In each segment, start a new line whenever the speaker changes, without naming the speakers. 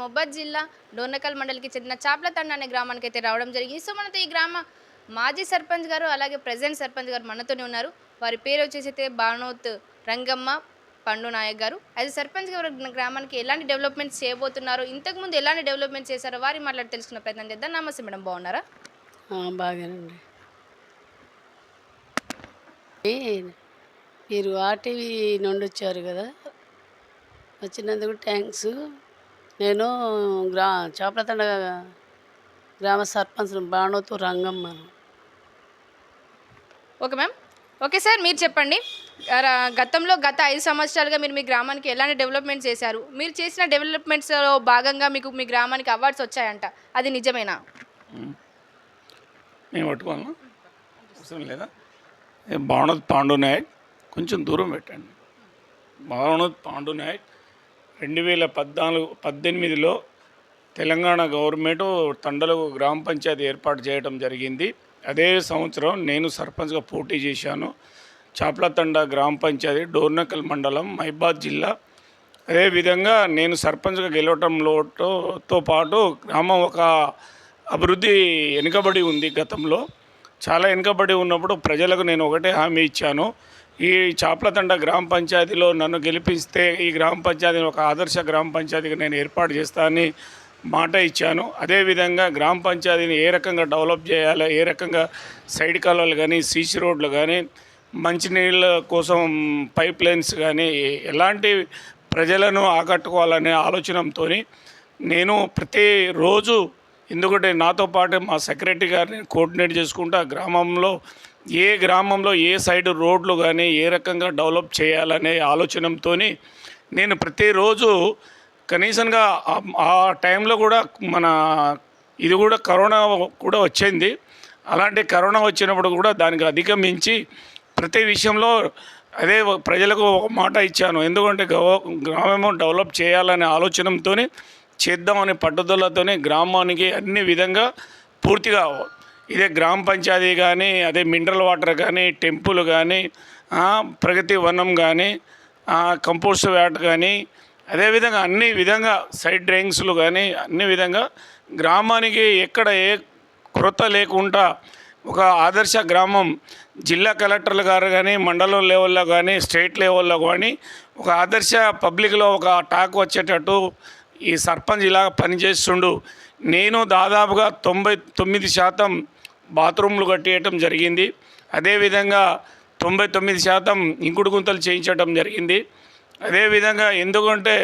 మహబూబాద్ జిల్లా డోర్నకల్ మండలికి చెందిన చాప్లతండ అనే గ్రామానికి అయితే రావడం జరిగింది. సో మనతో ఈ గ్రామ మాజీ సర్పంచ్ గారు అలాగే ప్రెజెంట్ సర్పంచ్ గారు మనతోనే ఉన్నారు. వారి పేరు వచ్చేసి అయితే బానోత్ రంగమ్మ పండు నాయక్ గారు. యాజ్ సర్పంచ్ గారు గ్రామానికి ఎలాంటి డెవలప్మెంట్స్ చేయబోతున్నారు, ఇంతకుముందు ఎలాంటి డెవలప్మెంట్స్ చేశారో వారి మాట్లాడి తెలుసుకునే ప్రయత్నం చేద్దాం. నమస్తే మేడం, బాగున్నారా?
బాగానండి. మీరు ఆర్టీవీ నుండి వచ్చారు కదా, వచ్చినందుకు థ్యాంక్స్. నేను చాపలతండ గ్రామ సర్పంచ్ బాణోతు రంగమ్మను.
Okay ma'am. ఓకే సార్, మీరు చెప్పండి. గతంలో గత 5 సంవత్సరాలుగా మీరు మీ గ్రామానికి ఎలాంటి డెవలప్మెంట్ చేశారు? మీరు చేసిన డెవలప్మెంట్స్లో భాగంగా మీకు మీ గ్రామానికి అవార్డ్స్ వచ్చాయంట, అది నిజమేనా?
మేము పట్టుకోవాలా అవసరం లేదా? బాణోత్ పాండు నాయక్, కొంచెం దూరం పెట్టండి. బాణోత్ పాండు నాయక్ 2018లో తెలంగాణ గవర్నమెంట్ తండలకు గ్రామ పంచాయతీ ఏర్పాటు చేయడం జరిగింది. అదే సంవత్సరం నేను సర్పంచ్గా పోటీ చేశాను. చాప్లతండ గ్రామ పంచాయతీ డోర్నకల్ మండలం మహబూబాద్ జిల్లా. అదేవిధంగా నేను సర్పంచ్గా గెలవటంతో పాటు గ్రామం ఒక అభివృద్ధి వెనుకబడి ఉంది. గతంలో చాలా వెనుకబడి ఉన్నప్పుడు ప్రజలకు నేను ఒకటే హామీ ఇచ్చాను, ఈ చాప్లతండ గ్రామ పంచాయతీలో నన్ను గెలిపిస్తే ఈ గ్రామ పంచాయతీని ఒక ఆదర్శ గ్రామ పంచాయతీగా నేను ఏర్పాటు చేస్తానని మాట ఇచ్చాను. అదేవిధంగా గ్రామ పంచాయతీని ఏ రకంగా డెవలప్ చేయాలి, ఏ రకంగా సైడ్ కాలువలు కానీ, సీసీ రోడ్లు కానీ, మంచినీళ్ళ కోసం పైప్ లైన్స్ కానీ, ఎలాంటి ప్రజలను ఆకట్టుకోవాలనే ఆలోచనతో నేను ప్రతిరోజు, ఎందుకంటే నాతో పాటు మా సెక్రటరీ గారిని కోఆర్డినేట్ చేసుకుంటూ గ్రామంలో ఏ సైడ్ రోడ్లు కానీ ఏ రకంగా డెవలప్ చేయాలనే ఆలోచనతో నేను ప్రతిరోజు కనీసంగా ఆ టైంలో కూడా ఇది కూడా కరోనా కూడా వచ్చింది. అలాంటి కరోనా వచ్చినప్పుడు కూడా దానికి అధిగమించి ప్రతి విషయంలో అదే ప్రజలకు ఒక మాట ఇచ్చాను. ఎందుకంటే గ్రామం డెవలప్ చేయాలనే ఆలోచనతో చేద్దామనే పట్టుదలతోనే గ్రామానికి అన్ని విధంగా పూర్తిగా ఇదే గ్రామ పంచాయతీ కానీ, అదే మినరల్ వాటర్ కానీ, టెంపుల్ కానీ, ప్రగతి వనం కానీ, కంపోస్ట్ వ్యాట్ కానీ, అదేవిధంగా అన్ని విధంగా సైడ్ డ్రైన్స్లు కానీ అన్ని విధంగా గ్రామానికి ఎక్కడ ఏ కొరత లేకుండా ఒక ఆదర్శ గ్రామం జిల్లా కలెక్టర్లు గారు కానీ, మండలం లెవెల్లో కానీ, స్టేట్ లెవెల్లో కానీ ఒక ఆదర్శ పబ్లిక్లో ఒక టాక్ వచ్చేటట్టు ఈ సర్పంచ్ ఇలా పనిచేస్తుండు. నేను దాదాపుగా 99% బాత్రూమ్లు కట్టేయటం జరిగింది. అదేవిధంగా 99% ఇంకుడు గుంతలు చేయించడం జరిగింది. అదేవిధంగా ఎందుకంటే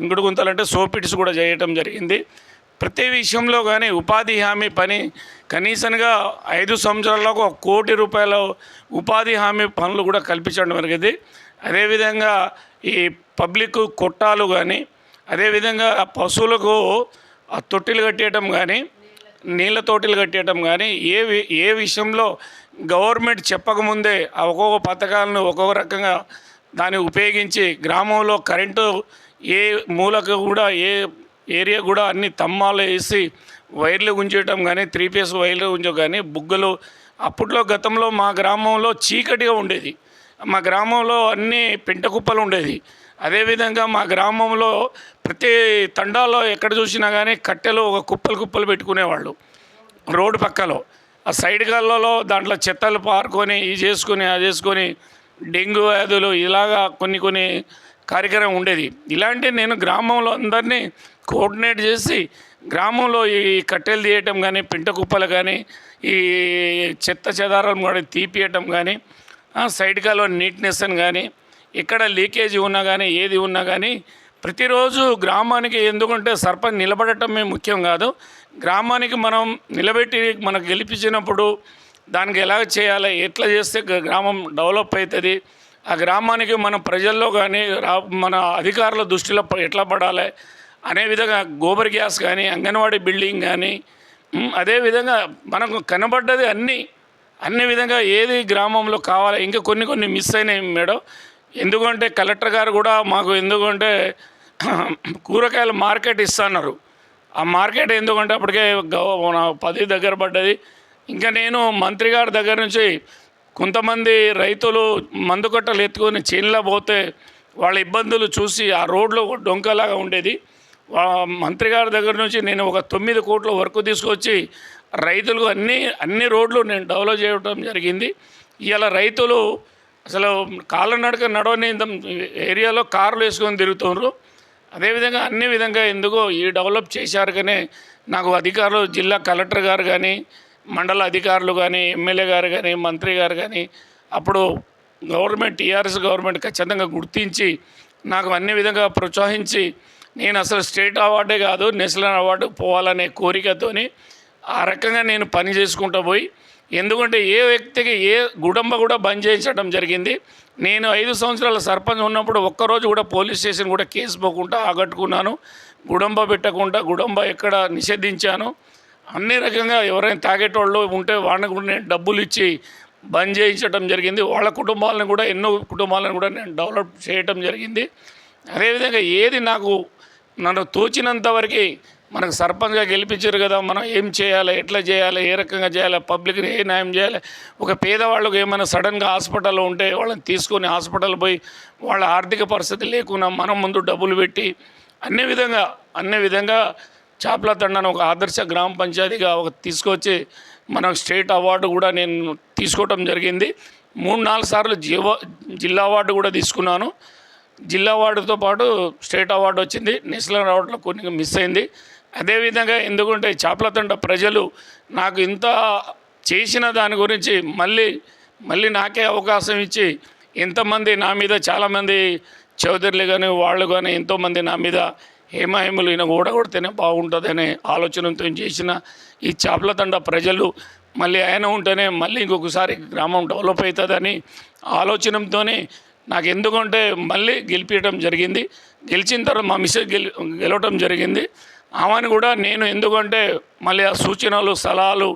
ఇంకుడు గుంతలు అంటే సోపిట్స్ కూడా చేయటం జరిగింది. ప్రతి విషయంలో కానీ ఉపాధి హామీ పని కనీసంగా 5 సంవత్సరాల్లో 1 కోటి రూపాయల ఉపాధి హామీ పనులు కూడా కల్పించడం జరిగింది. అదేవిధంగా ఈ పబ్లిక్ కొట్టాలు కానీ, అదేవిధంగా పశువులకు తొట్టిలు కట్టేయటం కానీ, నీళ్ళ తోటిలు కట్టేయటం కానీ, ఏ విషయంలో గవర్నమెంట్ చెప్పకముందే ఒక్కొక్క పథకాలను ఒక్కొక్క రకంగా దాన్ని ఉపయోగించి గ్రామంలో కరెంటు ఏ మూలకు కూడా ఏ ఏరియా కూడా అన్ని తమ్మాలు వేసి వైర్లు ఉంచడం కానీ, 3 ఫేస్ వైర్లు ఉంచడం కానీ, బుగ్గలు అప్పట్లో గతంలో మా గ్రామంలో చీకటిగా ఉండేది. మా గ్రామంలో అన్ని పెంట కుప్పలు ఉండేది. అదేవిధంగా మా గ్రామంలో ప్రతి తండాలో ఎక్కడ చూసినా కానీ కట్టెలు ఒక కుప్పలు పెట్టుకునేవాళ్ళు రోడ్డు పక్కలో. ఆ సైడ్ కాళ్ళలో దాంట్లో చెత్తలు పారుకొని అది చేసుకొని డెంగ్యూ వ్యాధులు ఇలాగా కొన్ని కార్యక్రమం ఉండేది. ఇలాంటి నేను గ్రామంలో అందరినీ కోఆర్డినేట్ చేసి గ్రామంలో ఈ కట్టెలు తీయటం కానీ, పెంట కుప్పలు కానీ, ఈ చెత్త చెదారం కూడా తీపియటం కానీ, సైడ్ కాలువ నీట్నెస్ అని కానీ, ఎక్కడ లీకేజీ ఉన్నా కానీ ఏది ఉన్నా కానీ ప్రతిరోజు గ్రామానికి, ఎందుకంటే సర్పంచ్ నిలబడటమే ముఖ్యం కాదు, గ్రామానికి మనం నిలబెట్టి మనకు గెలిపించినప్పుడు దానికి ఎలా చేయాలి, ఎట్లా చేస్తే గ్రామం డెవలప్ అవుతుంది, ఆ గ్రామానికి మన ప్రజల్లో కానీ మన అధికారుల దృష్టిలో ఎట్లా పడాలి అనే విధంగా గోబర్ గ్యాస్ కానీ, అంగన్వాడీ బిల్డింగ్ కానీ, అదేవిధంగా మనకు కనబడ్డది అన్ని విధంగా ఏది గ్రామంలో కావాలి. ఇంకా కొన్ని మిస్ అయినాయి మేడం. ఎందుకంటే కలెక్టర్ గారు కూడా మాకు ఎందుకంటే కూరగాయల మార్కెట్ ఇస్తున్నారు. ఆ మార్కెట్ ఎందుకంటే అప్పటికే 10 దగ్గర పడ్డది. ఇంకా నేను మంత్రి గారి దగ్గర నుంచి కొంతమంది రైతులు మందు కట్టలు ఎత్తుకొని చేనులో పోతే వాళ్ళ ఇబ్బందులు చూసి ఆ రోడ్లో డొంకలాగా ఉండేది, మంత్రి గారి దగ్గర నుంచి నేను ఒక 9 కోట్ల వర్క్ తీసుకొచ్చి రైతులకు అన్ని రోడ్లు నేను డెవలప్ చేయడం జరిగింది. ఇవాళ రైతులు అసలు కాళ్ళనడక నడవని ఏరియాలో కార్లు వేసుకొని తిరుగుతున్నారు. అదేవిధంగా అన్ని విధంగా ఎందుకో ఈ డెవలప్ చేశారు. కానీ నాకు అధికారులు జిల్లా కలెక్టర్ గారు కానీ, మండల అధికారులు కానీ, ఎమ్మెల్యే గారు కానీ, మంత్రి గారు కానీ అప్పుడు గవర్నమెంట్ టీఆర్ఎస్ గవర్నమెంట్ ఖచ్చితంగా గుర్తించి నాకు అన్ని విధంగా ప్రోత్సహించి నేను అసలు స్టేట్ అవార్డే కాదు నేషనల్ అవార్డు పోవాలనే కోరికతోని ఆ రకంగా నేను పని చేసుకుంటూ పోయి, ఎందుకంటే ఏ వ్యక్తికి ఏ గుడంబ కూడా బంద్ చేయించడం జరిగింది. నేను 5 సంవత్సరాల సర్పంచ్ ఉన్నప్పుడు ఒక్కరోజు కూడా పోలీస్ స్టేషన్ కూడా కేసు పోకుండా ఆగట్టుకున్నాను. గుడంబ పెట్టకుండా గుడంబ ఎక్కడ నిషేధించాను. అన్ని రకంగా ఎవరైనా తాగేటోళ్ళు ఉంటే వాళ్ళని కూడా నేను డబ్బులు ఇచ్చి బంద్ చేయించడం జరిగింది. వాళ్ళ కుటుంబాలను కూడా ఎన్నో కుటుంబాలను కూడా నేను డెవలప్ చేయటం జరిగింది. అదేవిధంగా ఏది నన్ను తోచినంత వరకు మనకు సర్పంచ్గా గెలిపించారు కదా, మనం ఏం చేయాలి, ఎట్లా చేయాలి, ఏ రకంగా చేయాలి, పబ్లిక్ని ఏ న్యాయం చేయాలి, ఒక పేదవాళ్ళకు ఏమైనా సడన్గా హాస్పిటల్లో ఉంటే వాళ్ళని తీసుకొని హాస్పిటల్ పోయి వాళ్ళ ఆర్థిక పరిస్థితి లేకుండా మనం ముందు డబ్బులు పెట్టి అన్ని విధంగా చాప్లతండను ఒక ఆదర్శ గ్రామ పంచాయతీగా తీసుకొచ్చి మనకు స్టేట్ అవార్డు కూడా నేను తీసుకోవటం జరిగింది. 3-4 సార్లు జిల్లా అవార్డు కూడా తీసుకున్నాను. జిల్లా అవార్డుతో పాటు స్టేట్ అవార్డు వచ్చింది. నేషనల్ అవార్డులో కొన్ని మిస్ అయింది. అదేవిధంగా ఎందుకంటే చాప్లతండ ప్రజలు నాకు ఇంత చేసిన దాని గురించి మళ్ళీ నాకే అవకాశం ఇచ్చి ఎంతమంది నా మీద చాలామంది చౌదరులు కానీ వాళ్ళు కానీ ఎంతోమంది నా మీద హేమాహేములు ఈయన ఓడగొడితేనే బాగుంటుందనే ఆలోచనతో చేసిన ఈ చాప్లతండ ప్రజలు మళ్ళీ ఆయన ఉంటేనే మళ్ళీ ఇంకొకసారి గ్రామం డెవలప్ అవుతుందని ఆలోచనతోనే నాకు ఎందుకంటే మళ్ళీ గెలిపించడం జరిగింది. గెలిచిన తర్వాత మా మిస్సెస్ గెలవటం జరిగింది. ఆమెను కూడా నేను ఎందుకంటే మళ్ళీ ఆ సూచనలు సలహాలు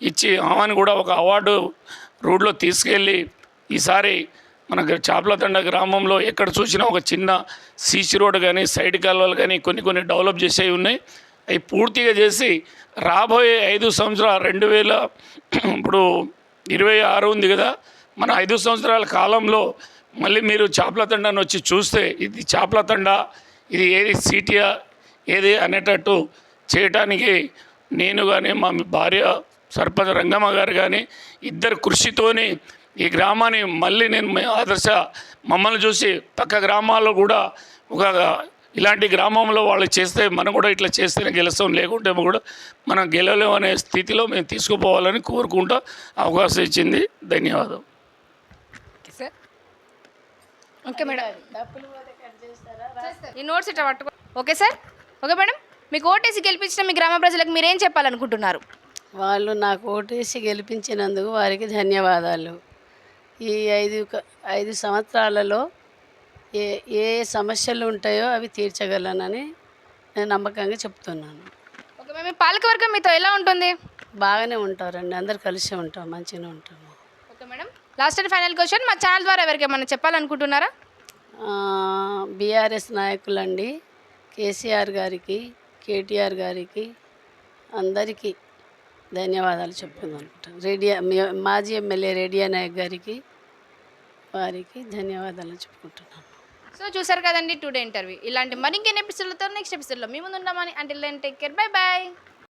ఇచ్చి ఆమెను కూడా ఒక అవార్డు రూట్లో తీసుకెళ్ళి ఈసారి మన చాప్లతండ గ్రామంలో ఎక్కడ చూసినా ఒక చిన్న సీసీ రోడ్ కానీ సైడ్ కాలువలు కానీ కొన్ని డెవలప్ చేసేవి ఉన్నాయి. అవి పూర్తిగా చేసి రాబోయే 5 సంవత్సరాలు 2026 ఉంది కదా, మన 5 సంవత్సరాల కాలంలో మళ్ళీ మీరు చాప్లతండను వచ్చి చూస్తే ఇది చాప్లతండ, ఇది ఏది సిటీయా ఏది అనేటట్టు చేయటానికి నేను కానీ మా భార్య సర్పంచ్ రంగమ్మ గారు కానీ ఇద్దరు కృషితోని ఈ గ్రామాన్ని మళ్ళీ నేను ఆదర్శ మమ్మల్ని చూసి పక్క గ్రామాల్లో కూడా ఒక ఇలాంటి గ్రామంలో వాళ్ళు చేస్తే మనం కూడా ఇట్లా చేస్తేనే గెలుస్తాం, లేకుంటే కూడా మనం గెలవలేము అనే స్థితిలో మేము తీసుకుపోవాలని కోరుకుంటూ అవకాశం ఇచ్చింది. ధన్యవాదం.
సార్ ఓకే మేడం, ఈ నోట్స్ ఇట్లా పట్టుకో. Okay sir, okay madam. మీకు ఓటేసి గెలిపించిన మీ గ్రామ ప్రజలకు మీరేం చెప్పాలనుకుంటున్నారు?
వాళ్ళు నాకు ఓటేసి గెలిపించినందుకు వారికి ధన్యవాదాలు. ఈ 5 సంవత్సరాలలో ఏ సమస్యలు ఉంటాయో అవి తీర్చగలనని నేను నమ్మకంగా చెప్తున్నాను.
ఓకే మేడం, మీ పాలకవర్గం మీతో ఎలా ఉంటుంది?
బాగానే ఉంటారండి, అందరు కలిసి ఉంటాం, మంచిగా ఉంటాము.
Okay madam, last and final question, మా ఛానల్ ద్వారా ఎవరికి ఏమన్నా చెప్పాలనుకుంటున్నారా?
బీఆర్ఎస్ నాయకులండి, కేసీఆర్ గారికి, కేటీఆర్ గారికి అందరికీ ధన్యవాదాలు చెప్పుకుంటాను. మాజీ ఎమ్మెల్యే రేడియా నాయక్ గారికి వారికి ధన్యవాదాలు చెప్పుకుంటున్నాను.
సో చూసారు కదండి టుడే ఇంటర్వ్యూ. ఇలాంటి మరింకెన్ని ఎపిసోడ్లతో నెక్స్ట్ ఎపిసోడ్లో మీ ముందు ఉన్నామని. Until then take care, bye bye.